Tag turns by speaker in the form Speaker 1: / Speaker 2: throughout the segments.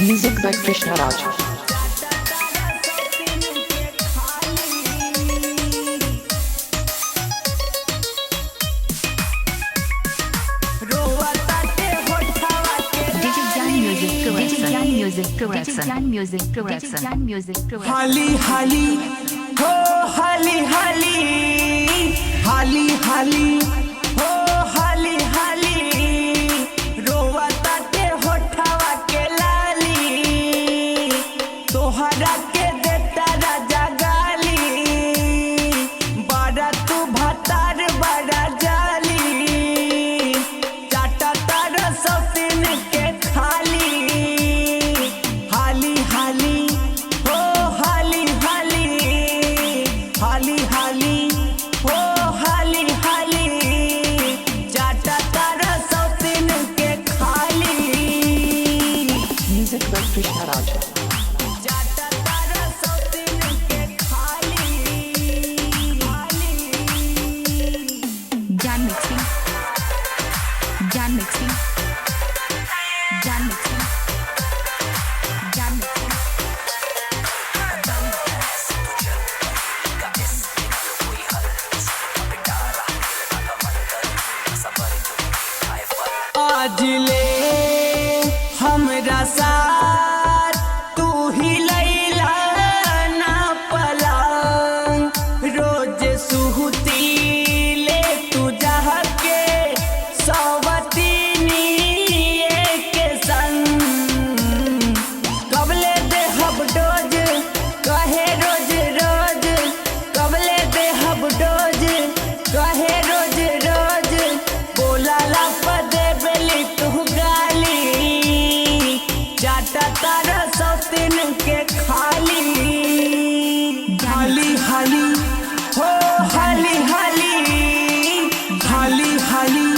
Speaker 1: Music by Krishna Raj.
Speaker 2: हाली हाली हो हाली हाली हाली हाली हो हाली हाली रोवा ताटे होठवा के लाली तोहरा के देता राजा गाली बड़ा तू भतार बड़ा जाली चाटा तारा सौतीन के खाली हाली हाली हो हाली हाली हाली हाली हो हाली हाली चाटा तारा सौतीन के खाली
Speaker 1: Music by Krishna Raj.
Speaker 2: चाटा तारा सौतीन के खाली
Speaker 3: Jan mixing. Jan mixing. Jan mixing. Jan mixing.
Speaker 2: आज ले हमरा साथ तू ही लैला ना पलंग रोज सुहती ले तू जह के सवतीनी के संग कबले दे हब डोज कहे रोज रोज कबले दे हब डोज कहे रोज रोज बोला ला पदे बेली तू गाली चाटा तारा सौतीन के खाली हाली हाली हो हाली हाली हाली हाली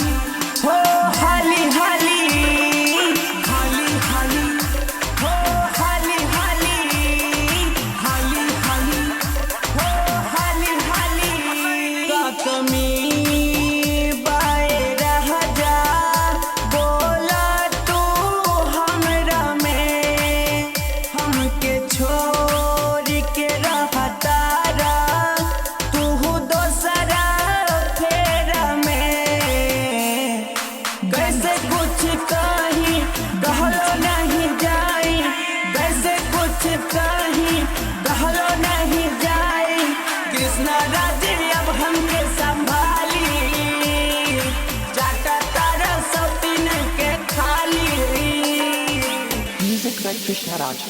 Speaker 2: हो हाली हाली हाली हाली हो हाली हाली हाली हाली हो हाली हाली का कमी बाए रह जा बोला तू हमरा में हमके छोड़ के रह तारा तू दोसरा फेरा में कैसे कुछ कहीं कहलो नहीं जाई कैसे कुछ कहीं कहलो नहीं जाई कृष्णा राज अब हमके संभाली चाटा तारा सौतीन के खाली
Speaker 1: Music by Krishna Raj.